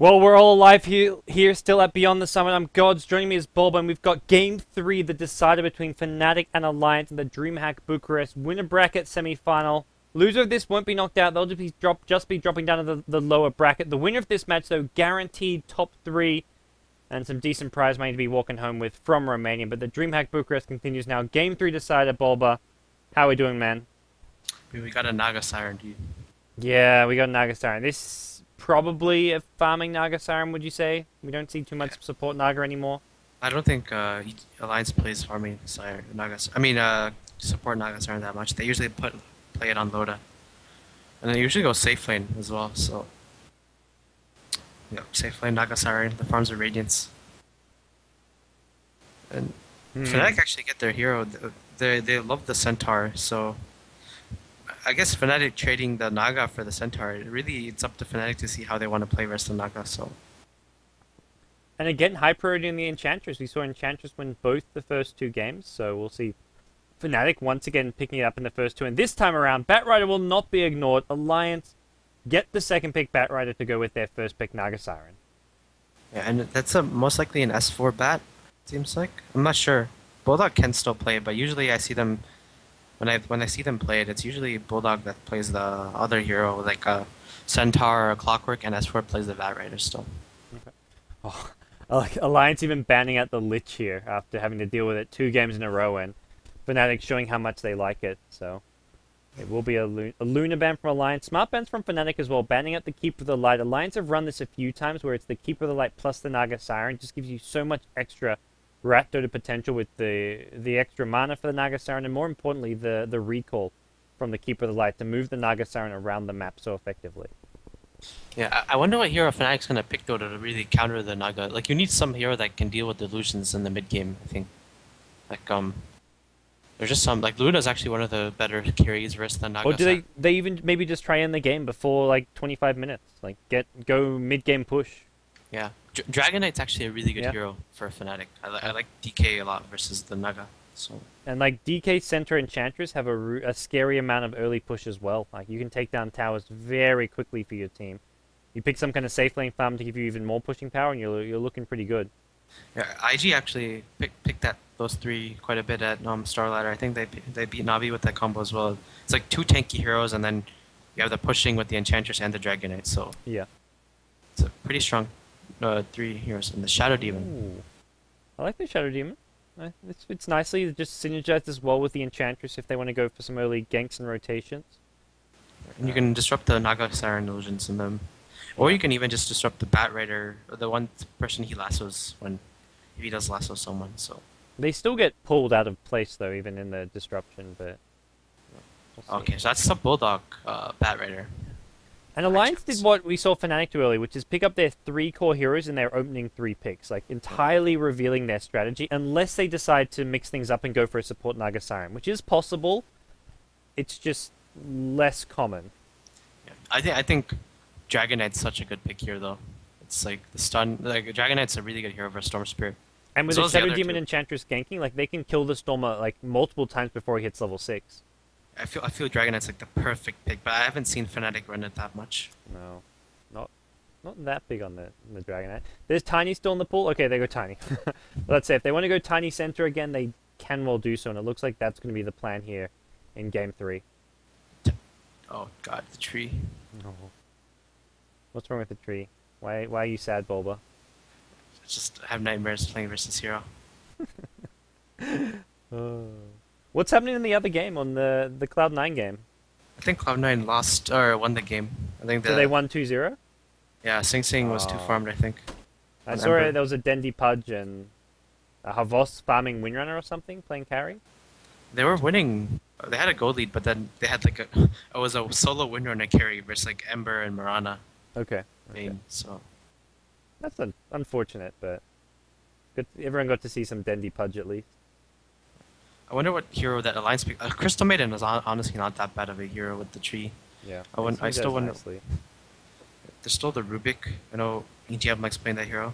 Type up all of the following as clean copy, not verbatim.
Well, we're all alive here still at Beyond the Summit. I'm Gods. Joining me is Bob, and we've got Game 3, the decider between Fnatic and Alliance in the DreamHack Bucharest winner bracket semi-final. Loser of this won't be knocked out. They'll just be dropping down to the lower bracket. The winner of this match, though, guaranteed top 3 and some decent prize money to be walking home with from Romania. But the DreamHack Bucharest continues now. Game 3 decider, Bulba. How are we doing, man? We got a Naga Siren, dude. Yeah, we got Naga Siren. This probably a farming Naga Siren, would you say? We don't see too much support Naga anymore. I don't think Alliance plays farming Siren, support Naga Siren that much. They usually play it on Loda. And they usually go safe lane as well, so... Yeah, safe lane, Naga Siren, the farms are Radiance. And Fnatic actually get their hero. They love the Centaur, so... I guess Fnatic trading the Naga for the Centaur, it's up to Fnatic to see how they want to play versus the Naga, so... And again, high priority in the Enchantress. We saw Enchantress win both the first 2 games, so we'll see Fnatic once again picking it up in the first 2. And this time around, Batrider will not be ignored. Alliance get the second pick Batrider to go with their first pick Naga Siren. Yeah, and that's most likely an S4 bat, seems like. I'm not sure. Bulldog can still play it, but usually I see them... When I see them play it, it's usually Bulldog that plays the other hero, like a Centaur or Clockwork, and S4 plays the Batrider still. Okay. Oh, like Alliance even banning out the Lich here after having to deal with it 2 games in a row, and Fnatic showing how much they like it. So it will be a Luna ban from Alliance. Smart bans from Fnatic as well, banning out the Keeper of the Light. Alliance have run this a few times where it's the Keeper of the Light plus the Naga Siren. Just gives you so much extra Rat Dota potential with the extra mana for the Naga Siren, and more importantly, the recall from the Keeper of the Light to move the Naga Siren around the map so effectively. Yeah, I wonder what hero Fnatic's gonna pick though to really counter the Naga. Like, you need some hero that can deal with illusions in the mid game, I think. Like, there's just some, like, Luna's actually one of the better carries versus the Naga. Or do they even maybe just try in the game before like 25 minutes? Like, go mid game push. Yeah, Dragon Knight's actually a really good hero for Fnatic. I like DK a lot versus the Naga. So. And like DK Centaur Enchantress have a scary amount of early push as well. Like, you can take down towers very quickly for your team. You pick some kind of safe lane farm to give you even more pushing power, and you're looking pretty good. Yeah, IG actually picked those 3 quite a bit at Starladder. I think they beat Navi with that combo as well. It's like 2 tanky heroes, and then you have the pushing with the Enchantress and the Dragon Knight. So yeah, it's a pretty strong 3 heroes. And the Shadow Demon. Ooh. I like the Shadow Demon. It fits nicely. It just synergizes as well with the Enchantress if they want to go for some early ganks and rotations. And you can disrupt the Naga Siren illusions in them. Or you can even just disrupt the Batrider, or the one person he lassos if he does lasso someone. So they still get pulled out of place though, even in the disruption. But we'll okay, so that's the Bulldog Batrider. And Alliance did what we saw Fnatic do early, which is pick up their 3 core heroes in their opening 3 picks, like entirely revealing their strategy, unless they decide to mix things up and go for a support Naga Siren, which is possible. It's just less common. Yeah, I think Dragon Knight's such a good pick here, though. It's like the stun. Like, Dragon Knight's a really good hero for Storm Spirit. And with the Shadow Demon Enchantress ganking, like, they can kill the Stormer like multiple times before he hits level 6. I feel Dragon Knight's like the perfect pick, but I haven't seen Fnatic run it that much. No, not that big on the Dragon Knight. There's Tiny still in the pool. Okay, they go Tiny. Let's say if they want to go Tiny Center again, they can well do so, and it looks like that's going to be the plan here in Game 3. Oh God, the tree. No. What's wrong with the tree? Why are you sad, Bulba? I just have nightmares playing versus hero. What's happening in the other game, on the Cloud9 game? I think Cloud9 lost or won the game. I think So they won 2-0? Yeah, Sing Sing was 2 farmed, I think. I saw it, there was a Dendy Pudge and a Havos farming Windrunner or something, playing carry. They were winning. They had a goal lead, but then they had like it was a solo Windrunner carry versus like Ember and Mirana. Okay. So that's unfortunate, but good. Everyone got to see some Dendy Pudge at least. I wonder what hero that Alliance picked. Crystal Maiden was honestly not that bad of a hero with the tree. Yeah. I still wonder. Nicely. There's still the Rubik. I know EGM likes playing that hero.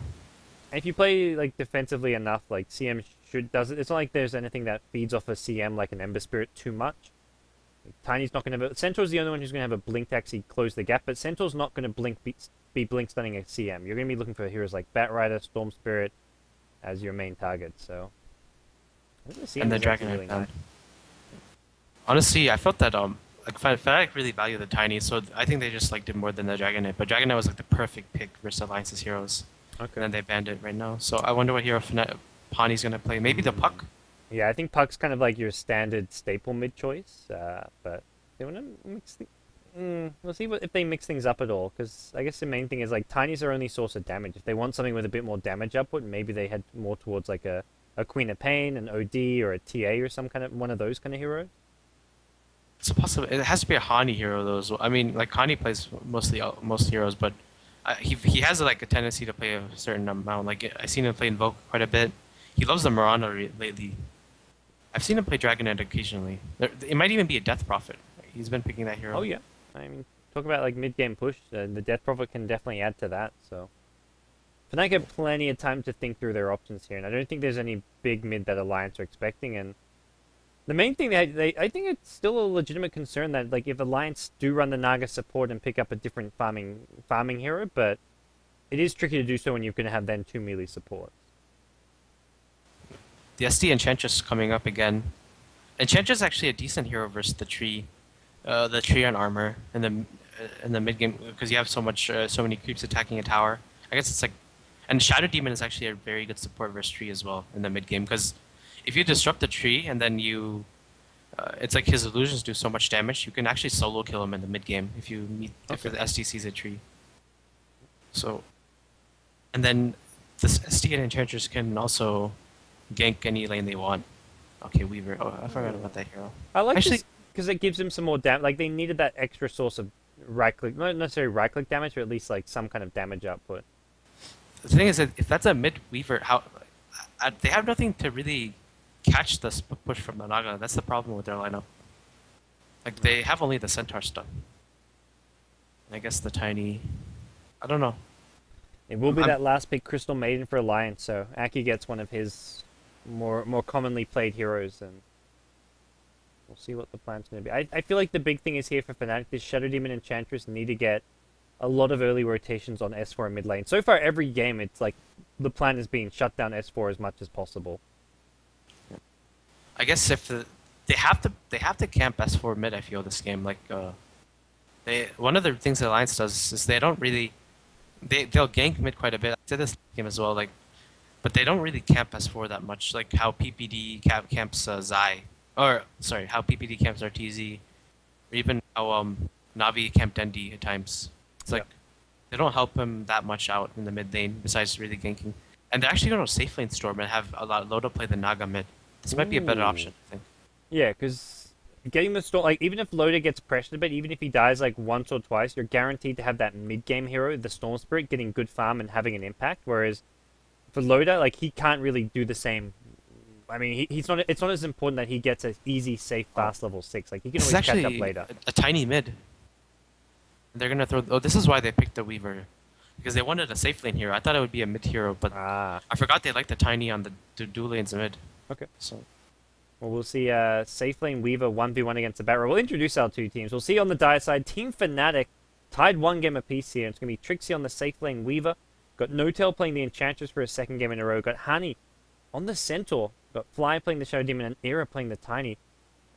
And if you play like defensively enough, like CM does it. It's not like there's anything that feeds off a CM like an Ember Spirit too much. Tiny's not going to have... Centaur's the only one who's going to have a blink to actually close the gap, but Centaur's not going to blink be blink stunning a CM. You're going to be looking for heroes like Batrider, Storm Spirit as your main target. So I think the CM And the is actually Dragonite really ban. nice. Honestly, I felt that like Fnatic really value the tiny, so I think they just liked it more than the Dragonite. But Dragonite was like the perfect pick versus Alliance's heroes. Okay. And then they banned it right now. So I wonder what hero Pawnee's gonna play. Maybe the Puck. Yeah, I think Puck's kind of like your standard staple mid choice, but they want to mix. We'll see if they mix things up at all, because I guess the main thing is like Tiny's their only source of damage. If they want something with a bit more damage output, maybe they head more towards like a Queen of Pain, an OD, or a TA, or some kind of one of those kind of heroes. It's possible. It has to be a Hani hero though. So, I mean, like Hani plays mostly most heroes, but he has like a tendency to play a certain amount. Like I've seen him play Invoke quite a bit. He loves the Mirana lately. I've seen him play Dragonite occasionally. It might even be a Death Prophet. He's been picking that hero. Oh yeah, I mean, talk about like mid game push. The Death Prophet can definitely add to that. So Fnatic have plenty of time to think through their options here, and I don't think there's any big mid that Alliance are expecting. And the main thing I think it's still a legitimate concern that like if Alliance do run the Naga support and pick up a different farming hero, but it is tricky to do so when you're going to have then 2 melee supports. The SD Enchantress coming up again. Enchantress is actually a decent hero versus the tree on armor in the mid game because you have so many creeps attacking a tower. I guess it's like, and Shadow Demon is actually a very good support versus tree as well in the mid game because if you disrupt the tree and then it's like his illusions do so much damage, you can actually solo kill him in the mid game if the SD sees a tree. So, and then this SD and Enchantress can also gank any lane they want. Okay, Weaver. Oh, I forgot about that hero. I like Actually, this because it gives them some more damage. Like they needed that extra source of right click, not necessarily right click damage, but at least like some kind of damage output. the thing is that if that's a mid Weaver, they have nothing to really catch the push from the Naga. That's the problem with their lineup. Like they have only the Centaur stun. I guess the tiny. I don't know. It will be that last pick, Crystal Maiden for Alliance. So Aki gets one of his more commonly played heroes, and we'll see what the plan's going to be. I feel like the big thing is here for Fnatic, this Shadow Demon Enchantress need to get a lot of early rotations on S4 mid lane. So far, every game, it's like the plan is being shut down S4 as much as possible. I guess if they have to camp S4 mid. I feel this game like one of the things the Alliance does is they don't really they'll gank mid quite a bit. I said this game as well, like, but they don't really camp S4 that much, like how PPD camps Zai, or sorry, how PPD camps RTZ, or even how Navi camped Dendi at times. It's like they don't help him that much out in the mid lane besides really ganking. And they're actually going to safe lane Storm and have a lot Loda play the Naga mid. This might be a better option, I think. Yeah, because getting the Storm, like even if Loda gets pressured a bit, even if he dies like once or twice, you're guaranteed to have that mid game hero, the Storm Spirit, getting good farm and having an impact. Whereas for Loda, like he can't really do the same. I mean, he's not. It's not as important that he gets an easy, safe, fast level 6. Like he can always catch up later. A tiny mid. They're gonna throw. Oh, this is why they picked the Weaver, because they wanted a safe lane hero. I thought it would be a mid hero, but I forgot they like the tiny on the dual lanes mid. Okay. So, well, we'll see. Safe lane Weaver 1v1 against the Batrider. We'll introduce our two teams. We'll see on the dire side. Team Fnatic tied 1 game apiece here. It's gonna be Trixie on the safe lane Weaver. Got No-Tail playing the Enchantress for a second game in a row. Got Hani on the Centaur. Got Fly playing the Shadow Demon and Era playing the Tiny.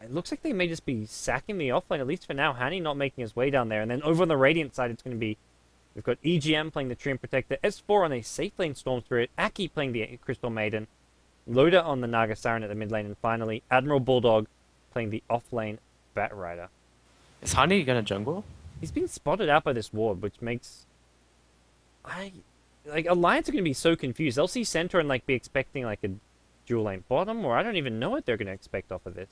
It looks like they may just be sacking the offlane, at least for now. Hani not making his way down there. And then over on the Radiant side, it's going to be... We've got EGM playing the Tree and Protector. S4 on a safe lane Storm Spirit. Aki playing the Crystal Maiden. Loda on the Naga Siren at the mid lane. And finally, Admiral Bulldog playing the offlane Batrider. is Hani gonna jungle? He's being spotted out by this ward, which makes... Like, Alliance are going to be so confused. They'll see Centaur and, like, be expecting, like, a dual lane bottom, or I don't even know what they're going to expect off of this.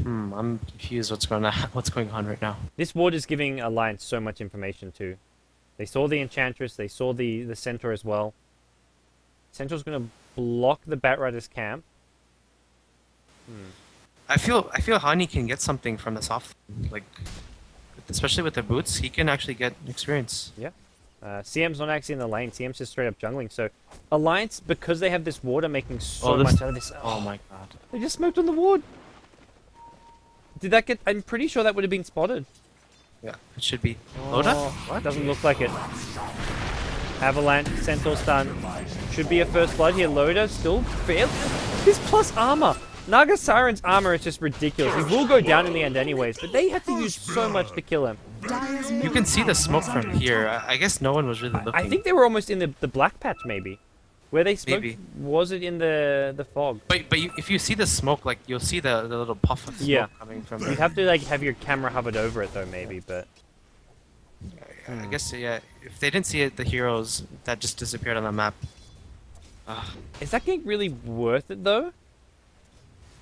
I'm confused what's going on right now. This ward is giving Alliance so much information, too. They saw the Enchantress, they saw the Centaur as well. Centaur's going to block the Batrider's camp. I feel Hani can get something from this off, like, especially with the boots, he can actually get experience. Yeah. CM's not actually in the lane. CM's just straight up jungling. So, Alliance, because they have this ward, are making so much out of this. Oh my god. They just smoked on the ward. Did that get... I'm pretty sure that would have been spotted. Yeah, it should be. Loda? Oh, What? doesn't look like it. Avalanche, Centaur stun. Should be a first blood here. Loda still failed. His plus armor. Naga Siren's armor is just ridiculous. He will go down in the end anyways, but they had to use so much to kill him. You can see the smoke from here. I guess no one was really looking. I think they were almost in the black patch, maybe. Where they smoked, Maybe. was it in the fog? But if you see the smoke, like you'll see the little puff of smoke coming from You'd there. have to like have your camera hovered over it though, maybe, but... I guess, yeah, if they didn't see it, the heroes that just disappeared on the map. Is that gank really worth it though?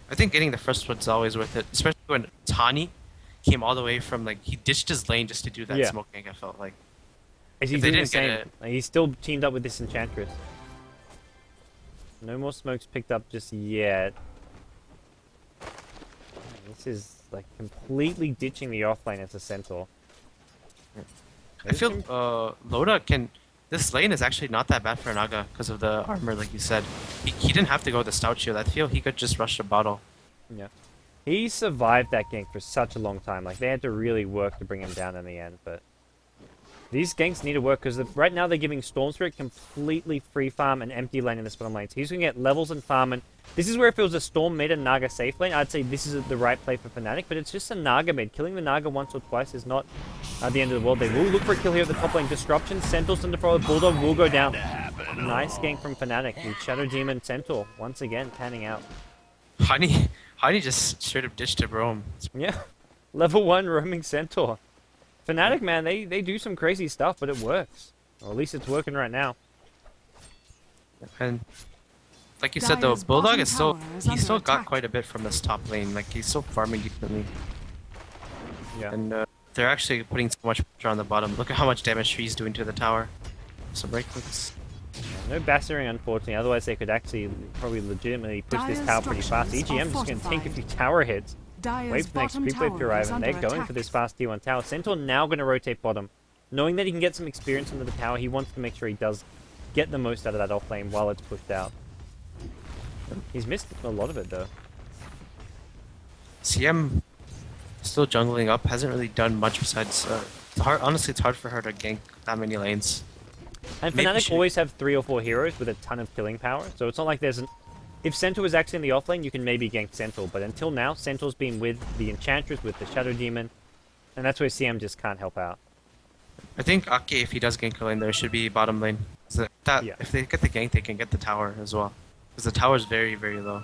I think getting the first one's always worth it, especially when Tani came all the way from, like, he ditched his lane just to do that smoke gank, I felt like. Is he If they doing the didn't get same? it- Like, he's still teamed up with this Enchantress. No more smokes picked up just yet. This is like completely ditching the offlane as a Centaur. I feel Loda can... This lane is actually not that bad for Naga because of the armor, like you said. He didn't have to go with the Stout Shield. I feel he could just rush the bottle. Yeah. He survived that gank for such a long time. Like, they had to really work to bring him down in the end, but... These ganks need to work because right now they're giving Storm Spirit completely free farm and empty lane in this bottom lane. So he's going to get levels and farm. And this is where if it was a Storm mid and Naga safe lane, I'd say this is the right play for Fnatic. But it's just a Naga mid. Killing the Naga once or twice is not the end of the world. They will look for a kill here at the top lane. Disruption, Centaur, Cinderflower, Bulldog will go down. Nice gank from Fnatic. The Shadow Demon Centaur once again panning out. Honey just straight up ditched to roam. Yeah. Level 1 roaming Centaur. Fnatic, man, they do some crazy stuff, but it works. Or at least it's working right now. And like you said though, Bulldog is he still got quite a bit from this top lane. Like he's still farming decently. Yeah. And they're actually putting so much pressure on the bottom. Look at how much damage Tree's doing to the tower. Some right clicks. No Bassering, unfortunately. Otherwise, they could actually probably legitimately push this tower pretty fast. EGM just going to tank a few tower hits. Wait for the next creep wave to arrive, and they're going for this fast T1 tower. Centaur now going to rotate bottom. Knowing that he can get some experience under the tower, he wants to make sure he does get the most out of that offlane while it's pushed out. He's missed a lot of it, though. CM still jungling up, hasn't really done much besides... it's hard, honestly, it's hard for her to gank that many lanes. And Maybe Fnatic always have 3 or 4 heroes with a ton of killing power, so it's not like there's an... If Centaur was actually in the offlane, you can maybe gank Centaur, but until now, Centaur's been with the Enchantress, with the Shadow Demon, and that's where CM just can't help out. I think Ake, if he does gank a lane, there should be bottom lane. So if they get the gank, they can get the tower as well. Because the tower is very, very low.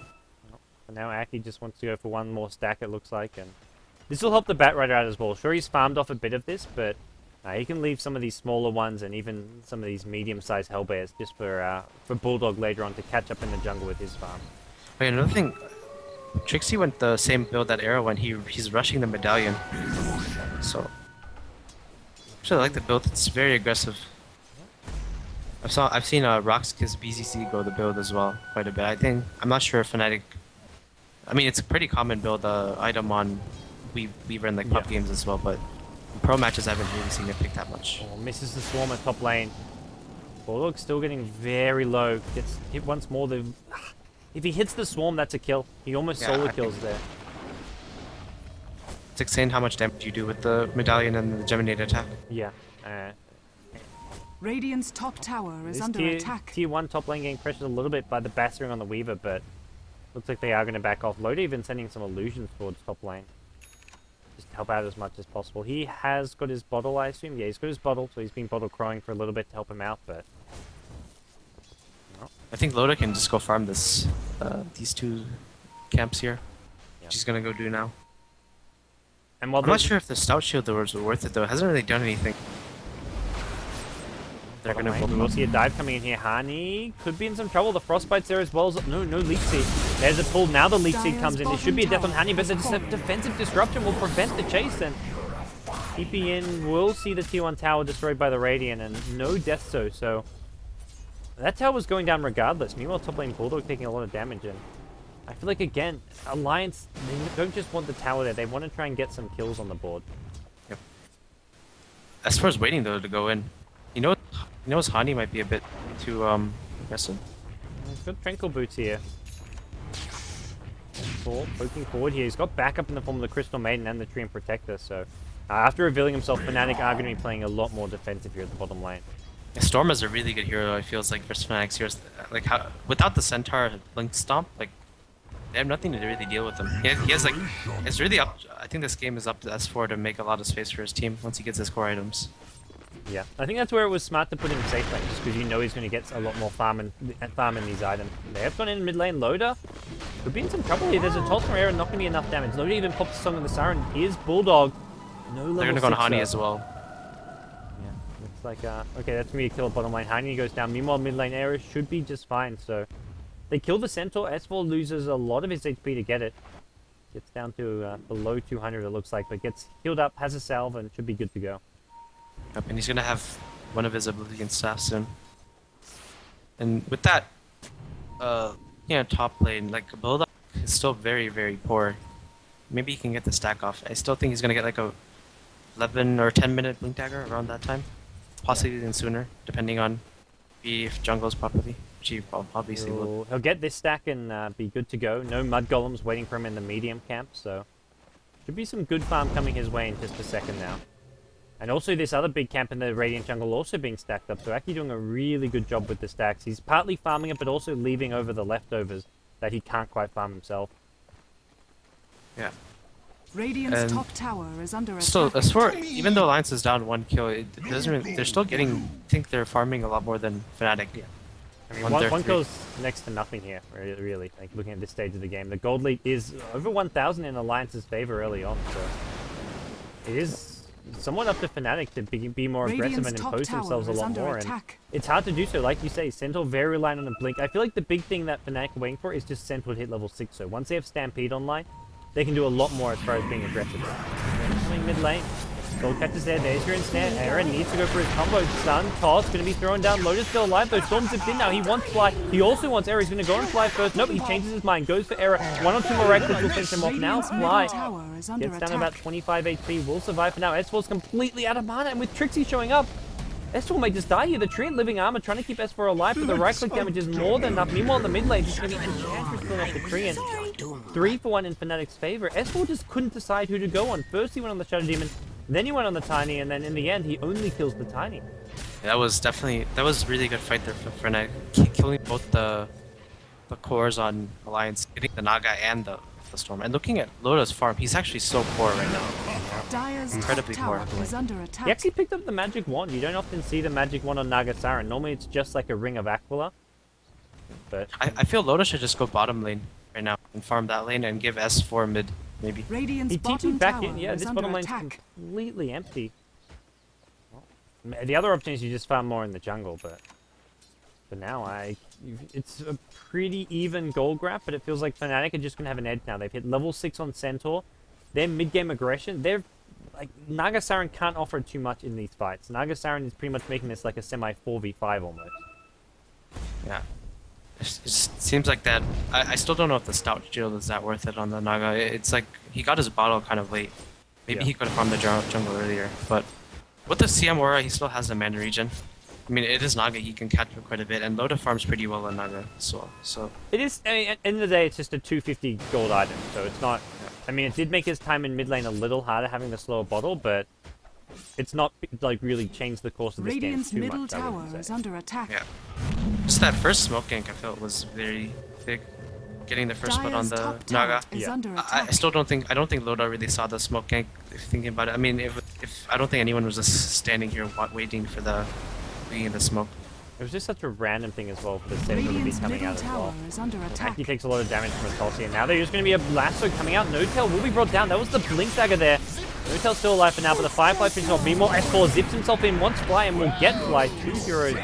And now Aki just wants to go for one more stack, it looks like, and this will help the Batrider out as well. Sure, he's farmed off a bit of this, but he can leave some of these smaller ones and even some of these medium-sized Hellbears just for Bulldog later on to catch up in the jungle with his farm. Wait, another thing, Trixie went the same build that Arrow went. He's rushing the medallion. So, actually, I like the build. It's very aggressive. I've seen Roxkiss BZC go the build as well quite a bit. I'm not sure if Fnatic. I mean, it's a pretty common build item on Weaver in like pop games as well, but in pro matches I haven't really seen it pick that much. Oh, misses the swarm at top lane. Bulldog's still getting very low. Gets hit once more. If he hits the swarm, that's a kill. He almost solo kills there. It's insane how much damage you do with the medallion and the Geminate attack. Yeah. Radiant's top tower is under attack. Tier 1 top lane getting pressured a little bit by the Bassering on the Weaver, but looks like they are going to back off. Loda even sending some illusions towards top lane. Just to help out as much as possible. He has got his bottle, I assume. Yeah, he's got his bottle, so he's been bottle crowing for a little bit to help him out, but... I think Loda can just go farm this, these two camps here. Yeah. She's gonna go do now. And while I'm not sure if the Stout Shield was worth it though. It hasn't really done anything. They're gonna build we'll see a dive coming in here. Hani could be in some trouble. The Frostbite's there as well. No Leech Seed. There's a pull. Now the Leech Seed comes in. It should be a death on Hani, but the defensive disruption will prevent the chase. And TP in will see the T1 tower destroyed by the Radiant, and no death so that tower was going down regardless. Meanwhile, top lane Bulldog taking a lot of damage, and I feel like, again, Alliance, they don't just want the tower there. They want to try and get some kills on the board. Yep. S4's waiting though to go in. He knows Hani might be a bit too aggressive. He's got Tranquil Boots here. Poking forward here. He's got backup in the form of the Crystal Maiden and the Tree and Protector, so After revealing himself, Fnatic are going to be playing a lot more defensive here at the bottom lane. Storm is a really good hero, it feels like, versus Fnatic's heroes. Like, without the Centaur Blink Stomp, like, they have nothing to really deal with him. He has like, it's really up. I think this game is up to S4 to make a lot of space for his team once he gets his core items. Yeah, I think that's where it was smart to put him safe lane, just because you know he's going to get a lot more farm in these items. They have gone in mid lane. Loader could be in some trouble here. There's a toss from Era, not going to be enough damage. Loader even pops the Song of the Siren. Here's Bulldog. No level. They're going to go on Hani though. as well. Yeah, looks like okay, that's going to be a kill at bottom lane. Hani goes down. Meanwhile, mid lane Era should be just fine. So they kill the Centaur. S4 loses a lot of his HP to get it. Gets down to below 200 it looks like, but gets healed up, has a salve, and should be good to go. Yep, and he's gonna have one of his Oblivion staff soon. And with that, top lane, like, Bulldog is still very, very poor. Maybe he can get the stack off. I still think he's gonna get like a 11 or 10-minute Blink Dagger around that time. Possibly even sooner, depending on if jungles properly, which he obviously will. He'll get this stack and be good to go. No Mud Golems waiting for him in the medium camp, so should be some good farm coming his way in just a second now. And also this other big camp in the Radiant jungle also being stacked up, so Aki doing a really good job with the stacks. He's partly farming it, but also leaving over the leftovers that he can't quite farm himself. Yeah. Radiant's top tower is under attack. Still, as for, even though Alliance is down 1 kill, it doesn't really, they're still getting, I think they're farming a lot more than Fnatic. Yeah. I mean, one kill's next to nothing here, really, like, looking at this stage of the game. The gold lead is over 1,000 in Alliance's favor early on, so it is somewhat up to Fnatic to be more aggressive and impose themselves a lot more. And it's hard to do so, like you say. Centaur very reliant on the blink. I feel like the big thing that Fnatic are waiting for is just Centaur to hit level 6. So once they have Stampede online, they can do a lot more as far as being aggressive. Coming mid lane. Gold catches there. There's your ensnare. Aaron needs to go for his combo. Stun. Toss going to be thrown down. Lotus still alive though. Storm zipped in now. He wants Fly. He also wants Era. He's going to go and Fly first. Nope, he changes his mind. Goes for Era. 1 or 2 more Rex will finish him off. Now Fly gets down about 25 HP. Will survive for now. S4's completely out of mana, and with Trixie showing up, S4 may just die here. The Treant living armor trying to keep S4 alive, but the right click damage is more than enough. Meanwhile, in the mid lane, just going to be Enchantress killing off the Treant. 3-for-1 in Fnatic's favor. S4 just couldn't decide who to go on. First he went on the Shadow Demon, then he went on the Tiny, and then in the end he only kills the Tiny. Yeah, that was a really good fight there for Fnatic, killing both the cores on Alliance, getting the Naga and the Storm. And looking at Loda's farm, he's actually so poor right now. Dire's incredibly poor. is under attack. He actually picked up the magic wand. You don't often see the magic wand on Naga Siren. Normally it's just like a ring of Aquila. But I feel Loda should just go bottom lane right now and farm that lane and give S4 mid, maybe. Radiant's he bottom TP'd back tower in. Yeah, is this under bottom lane's attack. completely empty. Well, the other option is you just farm more in the jungle, but for now, it's a pretty even gold grab, but it feels like Fnatic are just going to have an edge now. They've hit level 6 on Centaur. Their mid-game aggression, they're like, Naga Siren can't offer too much in these fights. Naga Siren is pretty much making this like a semi 4v5 almost. Yeah. It seems like that. I still don't know if the Stout Shield is that worth it on the Naga. It's like, he got his bottle kind of late. Maybe he could have farmed the jungle earlier, but with the CM Aura, he still has the mana regen. I mean, it is Naga, he can catch quite a bit, and Loda farms pretty well on Naga as well, so... It is, I mean, at the end of the day, it's just a 250 gold item, so it's not... I mean, it did make his time in mid lane a little harder having the slower bottle, but it's not, like, really changed the course of this game too middle much, tower is under attack. Yeah. Just that first smoke gank I felt was very big. Getting the first one on the Naga. Yeah. I still don't think Loda really saw the smoke gank, thinking about it. I mean, if I don't think anyone was just standing here waiting for the being in the smoke. It was just such a random thing as well for the Centaur to be coming out as well. He takes a lot of damage from a Tulsi, and now there's just going to be a lasso coming out. No-Tail will be brought down. That was the Blink Dagger there. No-Tail's still alive for now, but the Firefly finishes off. Meanwhile, S4 zips himself in, wants Fly, and will get Fly. 2 heroes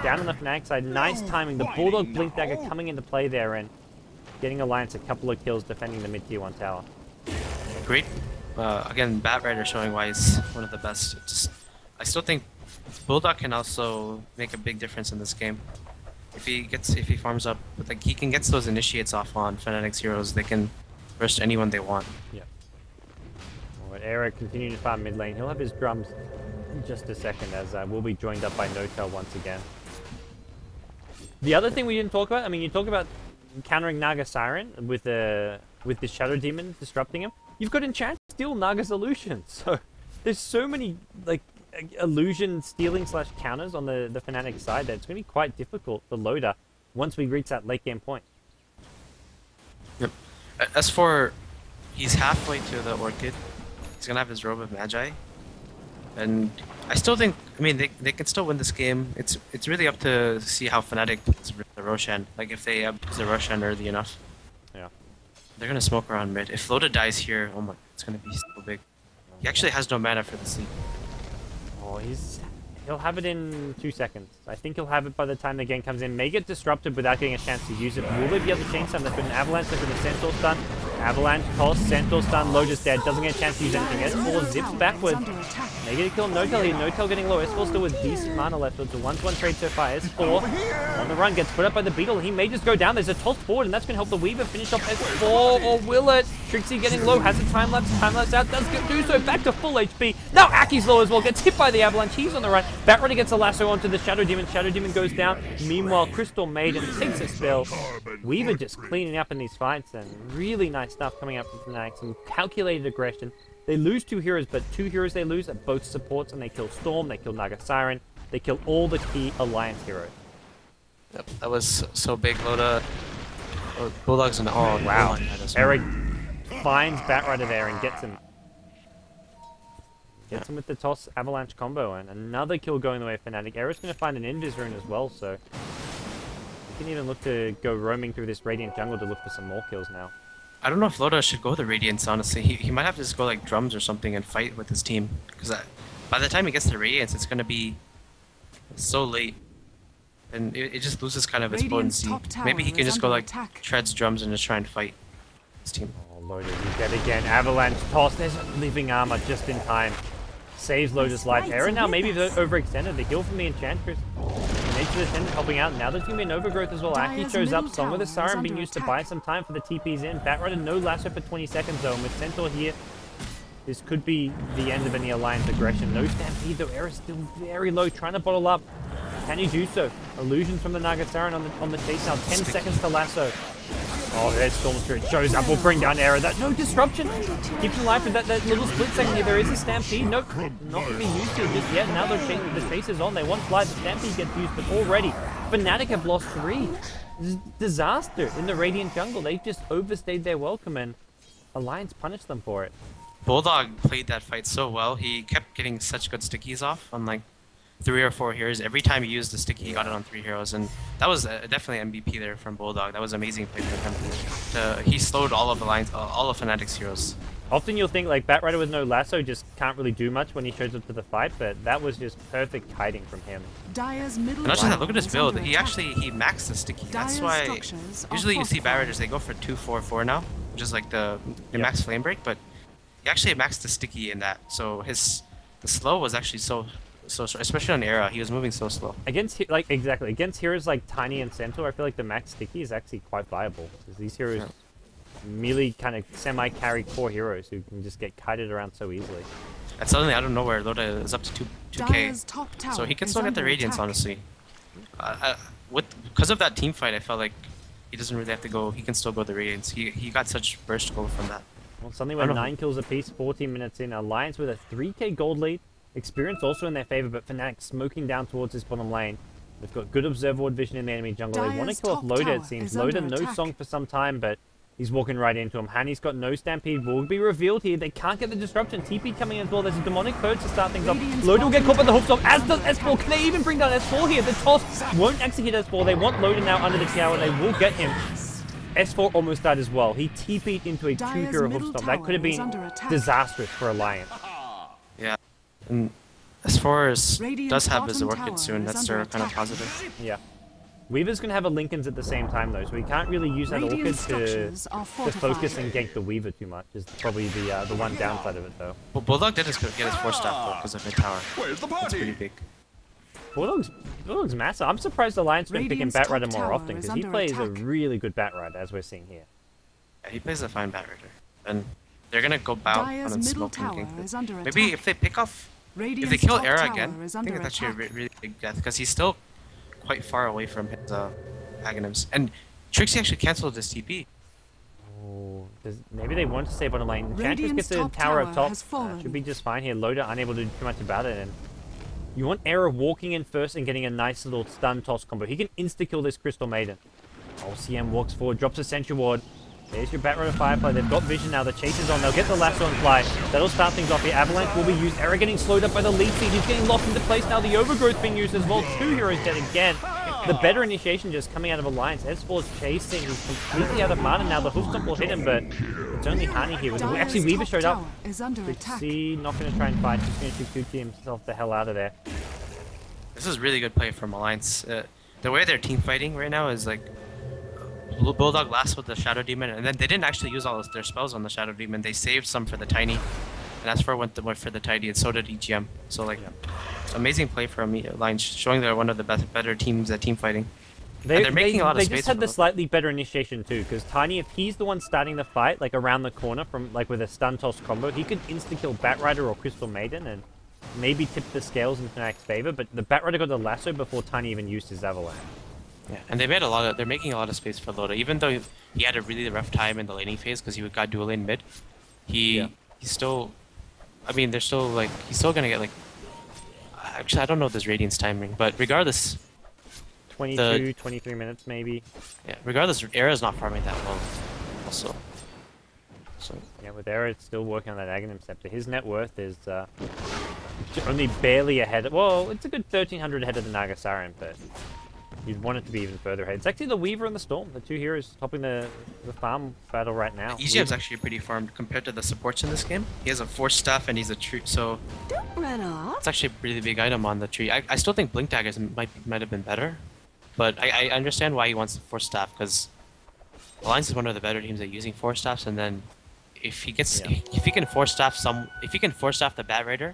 down on the Fnatic side. Nice timing. The Bulldog Blink Dagger coming into play there, and getting Alliance a couple of kills defending the mid-tier 1 tower. Great. Again, Bat Rider showing why he's one of the best. I still think Bulldog can also make a big difference in this game. If he farms up, like, he can get those initiates off on Fnatic's heroes, they can burst anyone they want. Yeah. Well, Eric continuing to farm mid lane. He'll have his drums in just a second, as we'll be joined up by No-Tail once again. The other thing we didn't talk about, I mean, you talk about countering Naga Siren with the Shadow Demon disrupting him. You've got Enchant Steel Naga Solution, so There's so many like illusion stealing slash counters on the Fnatic side that it's going to be quite difficult for Loda once we reach that late game point. Yep. As for, he's halfway to the Orchid. He's gonna have his Robe of Magi, and I still think, I mean, they can still win this game. It's really up to see how Fnatic plays the Roshan. Like if they use the Roshan early enough. Yeah. They're gonna smoke around mid. If Loda dies here, oh my, it's gonna be so big. He actually has no mana for the sleep. Oh, he'll have it in 2 seconds. I think he'll have it by the time the game comes in. May get disrupted without getting a chance to use it. Will they be able to chain stun? They've got an Avalanche, they've got a Centaur stun. Avalanche, toss, Centaur stun, Loda's dead. Doesn't get a chance to use anything. S4 zips backwards. They get a kill, No-Tail here. No-Tail getting low. S4 still with decent mana left. So it's a 1-1 trade so far. S4 on the run, gets put up by the Beetle. He may just go down. There's a toss forward, and that's going to help the Weaver finish off S4. Or will it? Trixie getting low, has a time lapse out, does do so. Back to full HP. Now Aki's low as well. Gets hit by the Avalanche. He's on the run. Batrider gets a lasso onto the Shadow Demon. Shadow Demon goes down. Meanwhile, Crystal Maiden takes a spell. Weaver just cleaning up in these fights, and really nice stuff coming up from Fnatic. Some calculated aggression. They lose 2 heroes, but 2 heroes they lose are both supports, and they kill Storm, they kill Naga Siren, they kill all the key Alliance heroes. Yep, that was so big. Loda, Bulldogs and all. Wow. Eric finds Batrider there and gets him. Gets him with the toss Avalanche combo, and another kill going the way of Fnatic. Eric's going to find an Invis rune as well, so he can even look to go roaming through this Radiant jungle to look for some more kills now. I don't know if Loda should go the Radiance, honestly. He might have to just go like drums or something and fight with his team. Because by the time he gets the Radiance, it's going to be so late. And it just loses kind of its potency. Maybe he can just go like treads drums and just try and fight his team. Oh, Loda, you get again. Avalanche toss. There's a living armor just in time. Saves Loda's life. Aaron now maybe overextended. The heal from the Enchantress. Nature's Ascendant helping out. Now there's going to be an overgrowth as well. Aki shows up. Song with a Siren being used to buy some time for the TPs in. Batrider no lasso for 20 seconds though. And with Centaur here, this could be the end of any Alliance aggression. No Stampede though. Era's still very low, trying to bottle up. Can he do so? Illusions from the Naga Siren on the chase now. 10 seconds to lasso. Oh, there's Storm Spirit. Shows up. Will bring down Era. That no disruption. Keeps alive for that little split second here. There is a Stampede. Nope. Not going to be used to just yet. Now the chase is on. They want fly. The Stampede gets used, but already Fnatic have lost 3. This is disaster in the Radiant jungle. They've just overstayed their welcome, and Alliance punished them for it. Bulldog played that fight so well. He kept getting such good stickies off on like 3 or 4 heroes. Every time he used the sticky, he got it on 3 heroes, and that was definitely MVP there from Bulldog. That was amazing play from him. He slowed all of Fnatic's heroes. Often you'll think like Batrider with no lasso just can't really do much when he shows up to the fight, but that was just perfect kiting from him. And not just that, look at his build. He maxed the sticky. That's why usually you see Batrider's, they go for 2-4-4 now, which is like the max flame break, but he actually maxed the sticky in that. So the slow was actually so especially on Era, he was moving so slow. Against against heroes like Tiny and Centaur, I feel like the max sticky is actually quite viable, because these heroes merely kind of semi-carry core heroes who can just get kited around so easily. And suddenly, out of nowhere, Loda is up to 2k, so he can still get the Radiance, honestly. Because of that team fight, I felt like he doesn't really have to go, he can still go the Radiance. He got such burst gold from that. Well, suddenly we're 9 kills apiece, 14 minutes in. Alliance with a 3k gold lead. Experience also in their favor, but Fnatic smoking down towards this bottom lane. They've got good observable vision in the enemy jungle. They want to kill off Loda, it seems. Loda, no song for some time, but he's walking right into him. Hanny's got no Stampede. Will be revealed here. They can't get the disruption. TP coming in as well. There's a Demonic Purge to start things off. Loda will get caught by the hoofstop, as does S4. Can they even bring down S4 here? The toss won't actually hit S4. They want Loda now under the tower. They will get him. S4 almost died as well. He TP'd into a 2-hero hoofstop. That could have been disastrous for Alliance. Yeah. And S4 does have his Orchid soon. That's their kind of positive. Yeah. Weaver's going to have a Linken's at the same time, though, so we can't really use that Orchid to focus and gank the Weaver too much, is probably the one downside of it, though. Well, Bulldog did get his 4-staff though, because of the tower. That's pretty big. Bulldog's massive. I'm surprised Alliance been picking Batrider more often, because he plays a really good Batrider, as we're seeing here. Yeah, he plays a fine Batrider. And they're going to go bow on and smoke and gank. Maybe if they pick off... If they kill Era again, I think it's actually a really big death, because he's still quite far away from his Aghanims. And Trixie actually cancelled his TP. Oh, maybe they want to stay bottom lane. Enchantress Radiant's gets the top tower up tower top. has fallen. Should be just fine here. Loda unable to do too much about it. And you want Era walking in first and getting a nice little stun toss combo. He can insta-kill this Crystal Maiden. Oh, CM walks forward, drops a Sentry Ward. There's your Batrider Firefly. They've got vision now. The chase is on. They'll get the lasso and fly. That'll start things off here. Avalanche will be used. Era getting slowed up by the lead seed. He's getting locked into place now. The Overgrowth being used as well. 2 heroes dead again. The better initiation just coming out of Alliance. S4 is chasing. He's completely out of mana now. The Hoofstomp will hit him, but it's only Hani here. Actually, Weaver showed up. See, not going to try and fight. Just going to shoot himself the hell out of there. This is really good play from Alliance. The way they're team fighting right now is like Bulldog last with the Shadow Demon, and then they didn't actually use all their spells on the Shadow Demon. They saved some for the Tiny, and S4 went for the Tiny, and so did EGM. So like, amazing play from Alliance, showing they're one of the better teams at team fighting. They're making a lot of space. They just had the slightly better initiation too, because Tiny, if he's the one starting the fight, like around the corner from like with a stun toss combo, he could insta-kill Batrider or Crystal Maiden and maybe tip the scales in Fnatic's favor. But the Batrider got the lasso before Tiny even used his Avalanche. Yeah, and they're making a lot of space for Loda. Even though he had a really rough time in the laning phase because he got dual lane mid, he's still, I mean, they're still like, he's still gonna get like, actually I don't know this Radiance timing, but regardless, 23 minutes maybe. Yeah, regardless, Era's not farming that well also. So yeah, with Era it's still working on that Aghanim Scepter. His net worth is only barely ahead of, well, it's a good 1300 ahead of the Nagasarin, but you'd want it to be even further ahead. It's actually the Weaver and the Storm, the 2 heroes topping the farm battle right now. EGM's actually pretty farmed compared to the supports in this game. He has a Force Staff and he's a tree, so Don't run off. it's actually a really big item on the tree. I still think Blink Daggers might have been better, but I understand why he wants the Force Staff, because Alliance is one of the better teams at using Force Staffs, and then if he can Force Staff the Bat Raider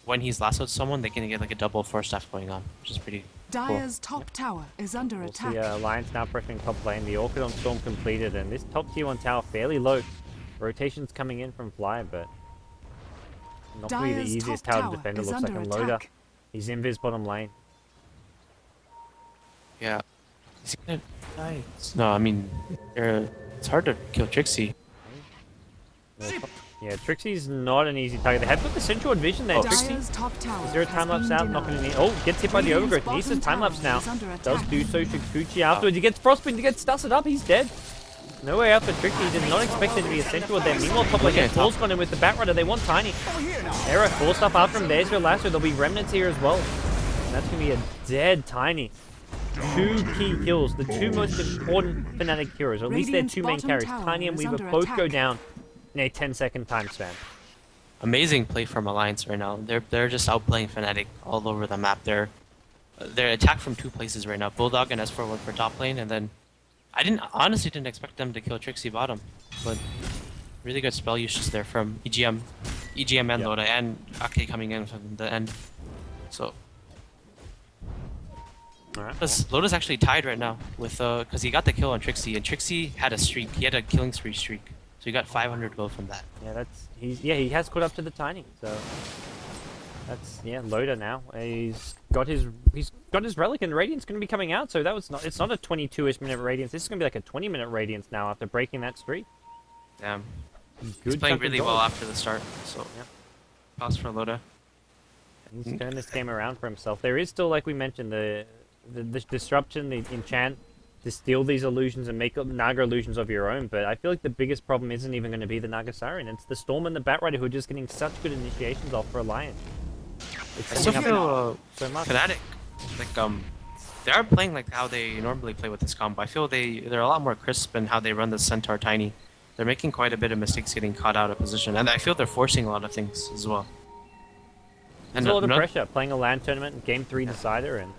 when he's lassoed someone, they can get like a double Force Staff going on, which is pretty Dire's top tower is under We'll attack. see Alliance now pressuring top lane. The Orchid on Storm completed, and this top tier 1 tower fairly low. Rotations coming in from Fly, but not really the Dire's easiest top tower to defend. It is looks like under on Loda. attack. He's invis bottom lane. Yeah. Is he gonna die? No, I mean, it's hard to kill Trixie. Yeah, Trixie's not an easy target. They have got the central vision there. Trixie, Dire's top tower is there a has time lapse been out? Not going to denied. need. Oh, gets hit by the Radiant's Overgrowth. Needs his bottom time lapse now. tower is under Does attack. do so. Shukuchi afterwards. He gets Frostbite. He gets stussed up. He's dead. No way out for Trixie. He did not expect there to be a central there. Meanwhile, top lane gets Paul's gone in with the Batrider. They want Tiny. Era forced up after him. There's your lasso. There'll be remnants here as well. And that's going to be a dead Tiny. 2 key kills. The 2 most important Fnatic heroes. Or at least their 2 main Radiant's carries. bottom Tiny and tower Weaver is both under go attack. down in a 10-second time span. Amazing play from Alliance right now. They're just outplaying Fnatic all over the map. They're attacked from 2 places right now. Bulldog and S4 went for top lane, and then I honestly didn't expect them to kill Trixie bottom, but really good spell usage there from EGM and Loda, and Ake coming in from the end. So Alright. Loda's actually tied right now with because he got the kill on Trixie, and Trixie had a streak. He had a killing spree streak, so he got 500 gold from that. Yeah, he has caught up to the Tiny, so that's Loda now. He's got his relic, and Radiant's going to be coming out, so it's not a 22ish minute Radiance. This is going to be like a 20-minute Radiance now after breaking that streak. Damn. Good He's playing chunk of really gold. well after the start, so yeah. Pass for Loda. He's turned this game around for himself. There is still, like we mentioned, the disruption, the enchant to steal these illusions and make Naga illusions of your own, but I feel like the biggest problem isn't even going to be the Nagasarin. It's the Storm and the Batrider who are just getting such good initiations off for Alliance. I still feel so much. Fnatic, like they are playing like how they normally play with this combo. I feel they're a lot more crisp in how they run the Centaur Tiny. They're making quite a bit of mistakes getting caught out of position, and I feel they're forcing a lot of things as well. There's a lot of pressure playing a LAN tournament, Game 3 decider, and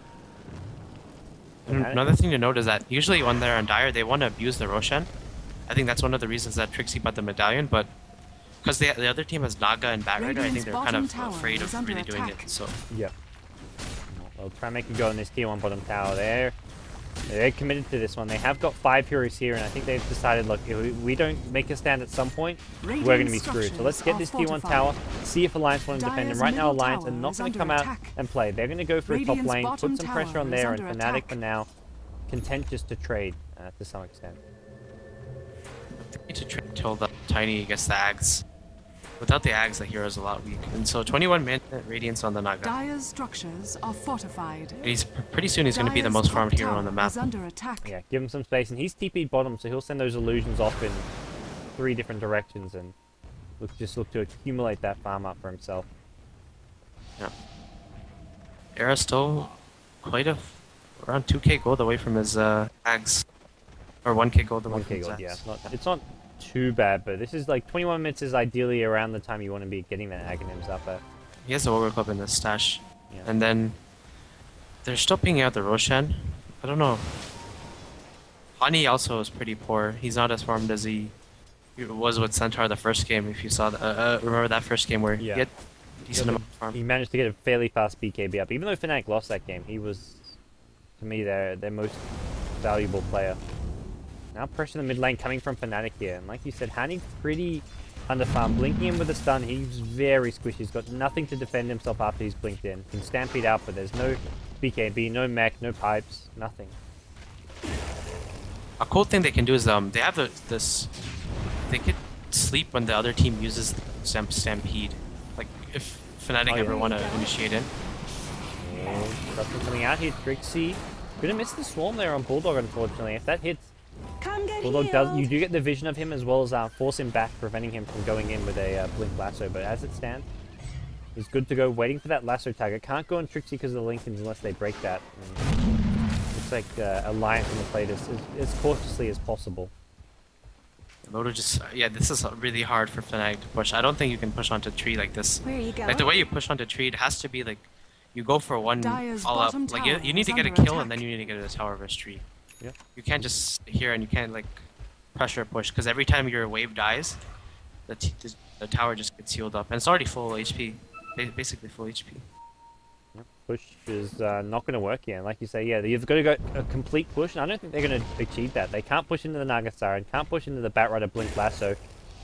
another thing to note is that usually when they're on Dire, they want to abuse the Roshan. I think that's one of the reasons that Trixie bought the medallion, but because the other team has Naga and Batrider, I think they're kind of afraid of really doing it. So yeah, they'll try and make a go on this tier 1 bottom tower there. They're committed to this one. They have got 5 heroes here, and I think they've decided, look, if we don't make a stand at some point, we're going to be screwed. So let's get this tier 1 tower, see if Alliance want to defend. And right now, Alliance are not going to come out and play. They're going to go for a top lane, put some pressure on there, and Fnatic for now, content just to trade to some extent. need to trade till the Tiny gets the Ags. Without the Ags, the hero's a lot weak. And so 21 minute Radiance on the Naga. Dire's structures are fortified. He's pretty soon he's going to be the Dire's most farmed top hero on the tower map. is under attack. Yeah, give him some space, and he's TP'd bottom, so he'll send those illusions off in 3 different directions and look to accumulate that farm up for himself. Yeah. Era's still quite around 2k gold away from his Ags. Or 1k gold away 1k from his gold, Ags. yeah. It's not too bad, but this is like 21 minutes is ideally around the time you want to be getting that Aghanims up at. He has the Ogre Club in his stash. Yeah. And then they're still pinging out the Roshan. I don't know. Hani also is pretty poor. He's not as farmed as he was with Centaur the first game. If you saw remember that first game where Yeah. he had decent amount of farm. He managed to get a fairly fast BKB up. Even though Fnatic lost that game, he was, to me, their most valuable player. Now pressure in the mid lane coming from Fnatic here. And like you said, Hani pretty underfarmed. Blinking him with a stun, he's very squishy. He's got nothing to defend himself after he's blinked in. He can stampede out, but there's no BKB, no mech, no pipes, nothing. A cool thing they can do is they have this. They could sleep when the other team uses Stampede. Like if Fnatic ever want to initiate it. Something coming out here, Trixie. Gonna miss the swarm there on Bulldog, unfortunately. If that hits, Come get Bulldog does. You healed. do get the vision of him as well as force him back, preventing him from going in with a blink lasso. But as it stands, he's good to go. Waiting for that lasso target. Can't go on Trixie because of the Lincolns unless they break that. And looks like Alliance going to play this as cautiously as possible. Lodo just yeah, this is really hard for Fnatic to push. I don't think you can push onto tree like this. Where are you going? Like the way you push onto tree, it has to be like you go for one Dire's all up. bottom Like tower you need to is get a under kill and attack. then you need to get a tower versus tree. Yeah. You can't just sit here and you can't like pressure push because every time your wave dies, the tower just gets healed up and it's already full HP, basically full HP. Push is not going to work here. Like you say, yeah, you've got to go a complete push, and I don't think they're going to achieve that. They can't push into the Nagasara, can't push into the Batrider Blink Lasso.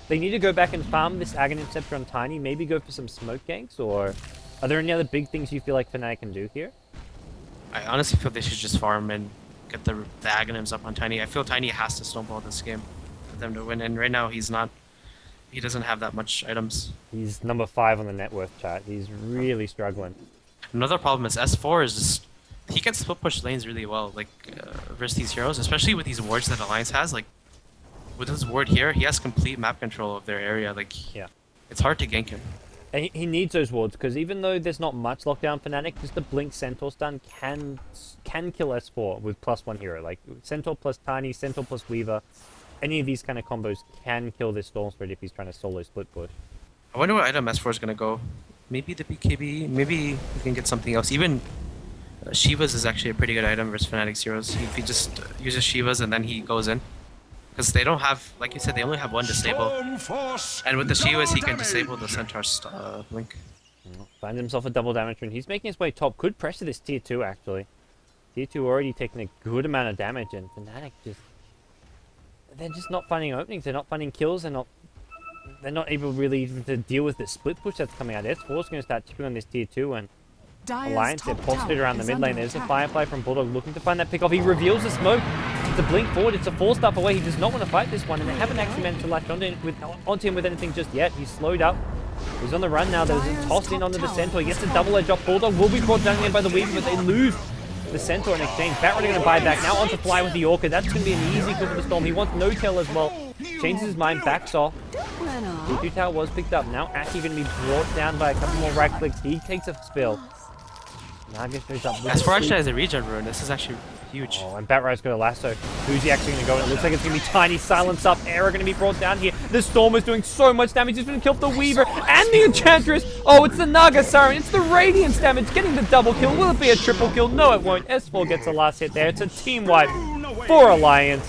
They need to go back and farm this Aghanim Scepter on Tiny, maybe go for some smoke ganks, or are there any other big things you feel like Fnatic can do here? I honestly feel they should just farm and get the Aghanims up on Tiny. I feel Tiny has to snowball this game for them to win, and right now he's not. He doesn't have that much items. He's number 5 on the net worth chart. He's really struggling. Another problem is S4 is just he can split push lanes really well, like versus these heroes, especially with these wards that Alliance has. Like with his ward here, he has complete map control of their area. Like Yeah. it's hard to gank him. And he needs those wards, because even though there's not much lockdown for Fnatic, just the Blink Centaur stun can kill S4 with +1 hero. Like Centaur plus Tiny, Centaur plus Weaver, any of these kind of combos can kill this Storm Spirit if he's trying to solo split push. I wonder what item S4 is gonna go. Maybe the BKB. Maybe we can get something else. Even Shiva's is actually a pretty good item versus Fnatic's heroes. If he just uses Shiva's and then he goes in. Because they don't have, like you said, they only have one disable. And with the Shivas, he can disable the Centaur's blink. Finds himself a double damage rune. He's making his way top. Could pressure this tier 2, actually. Tier 2 already taking a good amount of damage, and Fnatic they're just not finding openings. They're not finding kills. They're not able really even to deal with the split push that's coming out. S4 is going to start chipping on this tier 2, and Dire's Alliance, they're top posted tower around the is mid lane. under There's a attack. Firefly from Bulldog looking to find that pick off. He reveals the smoke. It's a blink forward. It's a 4-stop away. He does not want to fight this one, and they haven't actually managed to latch onto him with anything just yet. He's slowed up. He's on the run now. There's a toss in onto the Centaur. He gets a double edge off. Bulldog will be brought down again by the Weaver, but they lose the Centaur in exchange. Batrider going to buy back. Now onto Fly with the Orca. That's going to be an easy kill for the Storm. He wants no tail as well. Changes his mind, backs off. Run off. The 2 tower was picked up. Now Aki going to be brought down by a couple more right clicks. He takes a spill. Naga shows up with S4 actually the has a regen rune. This is actually huge. Oh, and Batrider's got a lasso. Who's he actually going to go? And it looks like it's going to be Tiny. Silence up. Era going to be brought down here. The Storm is doing so much damage. He's going to kill the Weaver and the Enchantress. Oh, it's the Naga Siren. It's the Radiance damage. Getting the double kill. Will it be a triple kill? No, it won't. S4 gets the last hit there. It's a team wipe for Alliance.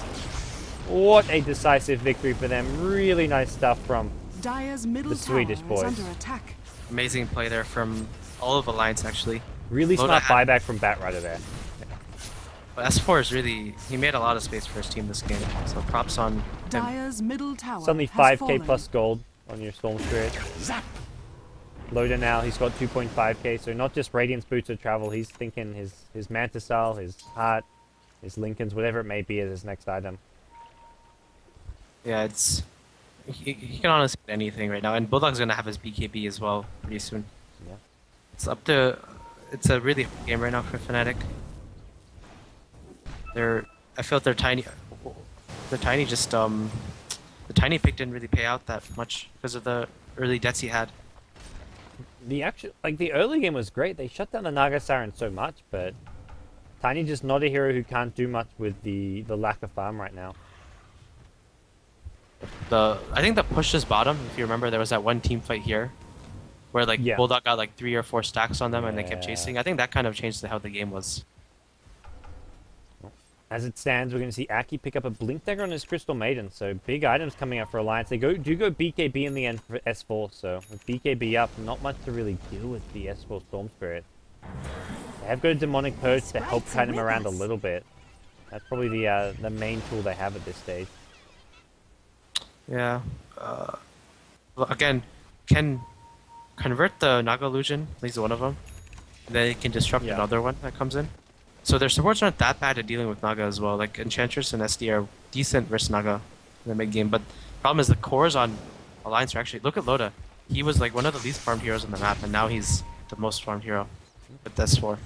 What a decisive victory for them. Really nice stuff from Dire's middle the Swedish tower boys. is under attack. Amazing play there from all of Alliance actually. really Loda smart had- buyback from Batrider there. But S4 is really, he made a lot of space for his team this game. So props on him. Dire's middle tower Suddenly has 5k fallen. plus gold on your Storm Spirit. Loader now, he's got 2.5k, so not just Radiance Boots of Travel, he's thinking his Manta Style, his Heart, his Lincolns, whatever it may be as his next item. Yeah, it's he can honestly get anything right now, and Bulldog's gonna have his BKB as well pretty soon. Yeah. It's up to. It's a really hard game right now for Fnatic. I felt they're tiny. The tiny just the tiny pick didn't really pay out that much because of the early deaths he had. The early game was great. They shut down the Naga Siren so much, but Tiny just not a hero who can't do much with the lack of farm right now. I think the push is bottom. If you remember, there was that one team fight here, where like Yeah. Bulldog got like 3 or 4 stacks on them, and they kept Yeah. chasing. I think that kind of changed how the game was. As it stands, we're going to see Aki pick up a Blink Dagger on his Crystal Maiden, so big items coming up for Alliance. They do go BKB in the end for S4, so with BKB up, not much to really deal with the S4 Storm Spirit. They have got a Demonic Purge to help kite him around a little bit. That's probably the main tool they have at this stage. Yeah. Well, again, can convert the Naga Illusion, at least one of them. And then it can disrupt Yeah. another one that comes in. So their supports aren't that bad at dealing with Naga as well. Like Enchantress and SD are decent versus Naga in the mid game. But problem is the cores on Alliance are actually, look at Loda. He was like one of the least farmed heroes on the map, and now he's the most farmed hero with S4.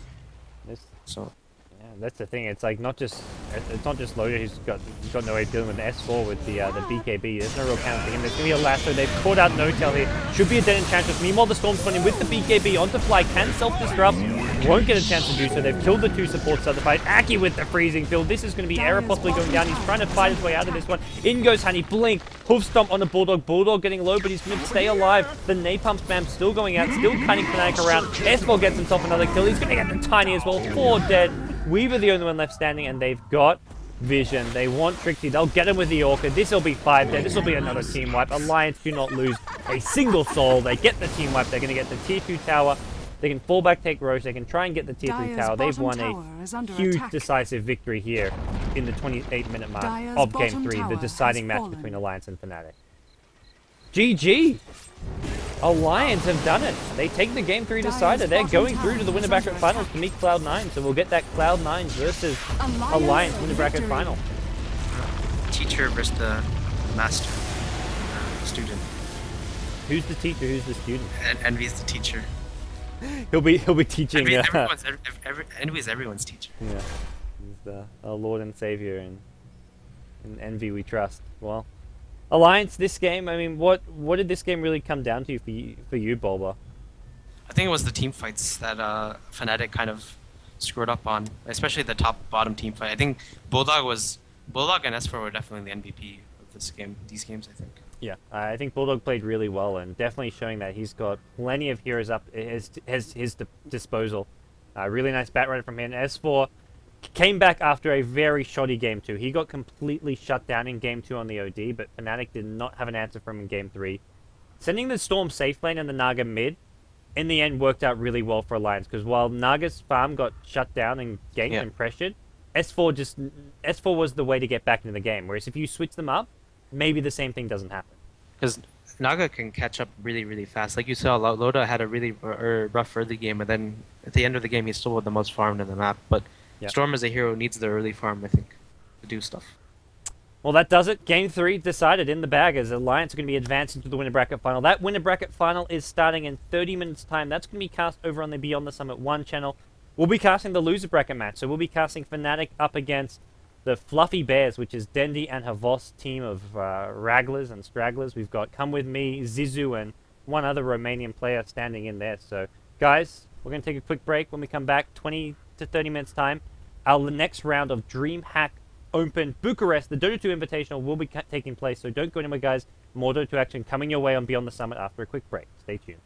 This, So yeah, that's the thing. It's like it's not just Loda who's got no way of dealing with the S4 with the BKB. There's no real counter for him. There's gonna be a lasso. They've caught out No-Tail here. Should be a dead Enchantress. Meanwhile, the Storm's running with the BKB onto Fly. Can self-destruct. Won't get a chance to do so. They've killed the 2 supports of the fight. Aki with the freezing field. This is going to be Era possibly going down. He's trying to fight his way out of this one. In goes Honey. Blink. Hoof stomp on the Bulldog. Bulldog getting low, but he's going to stay alive. The Napalm spam still going out. Still cutting Fnatic around. S4 gets himself another kill. He's going to get the Tiny as well. 4 dead. Weaver the only one left standing, and they've got Vision. They want Trixie. They'll get him with the Orca. This will be 5 dead. This will be another team wipe. Alliance do not lose a single soul. They get the team wipe. They're going to get the tier 2 tower. They can fall back, take Roche. They can try and get the tier 3 Dire's tower. They've bottom won tower is under a huge attack. decisive victory here in the 28-minute mark Dire's of Game bottom 3, the tower deciding has match fallen. between Alliance and Fnatic. GG! Alliance have done it. They take the Game 3 decider. They're going through to the winner bracket finals to meet Cloud9. So we'll get that Cloud9 versus Alliance winner bracket victory. final. teacher versus the master student. Who's the teacher? Who's the student? And Envy's the teacher. He'll be teaching. Envy is everyone's teacher. Yeah, he's our Lord and Savior, and in Envy we trust. Well, Alliance, this game. I mean, what did this game really come down to for you, Bulba? I think it was the team fights that Fnatic kind of screwed up on, especially the top-bottom team fight. I think Bulldog and S4 were definitely the MVP of this game. These games, I think. Yeah, I think Bulldog played really well, and definitely showing that he's got plenty of heroes up at his disposal. Really nice bat rider from him. S4 came back after a very shoddy game 2. He got completely shut down in game 2 on the OD, but Fnatic did not have an answer for him in game 3. Sending the Storm safe lane and the Naga mid, in the end, worked out really well for Alliance, because while Naga's farm got shut down and ganked and pressured, S4 was the way to get back into the game. Whereas if you switch them up, maybe the same thing doesn't happen. Because Naga can catch up really, really fast. Like you saw, Loda had a really rough early game, and then at the end of the game, he's still the most farmed in the map. But Storm as a hero needs the early farm, I think, to do stuff. Well, that does it. Game 3 decided in the bag as Alliance are going to be advancing to the winner bracket final. That winner bracket final is starting in 30 minutes' time. That's going to be cast over on the Beyond the Summit 1 channel. We'll be casting the loser bracket match. So we'll be casting Fnatic up against the Fluffy Bears, which is Dendi and Havos team of Ragglers and Stragglers. We've got Come With Me, Zizou, and one other Romanian player standing in there. So, guys, we're going to take a quick break. When we come back, 20 to 30 minutes' time, our next round of DreamHack Open Bucharest, the Dota 2 Invitational, will be taking place. So don't go anywhere, guys. More Dota 2 action coming your way on Beyond the Summit after a quick break. Stay tuned.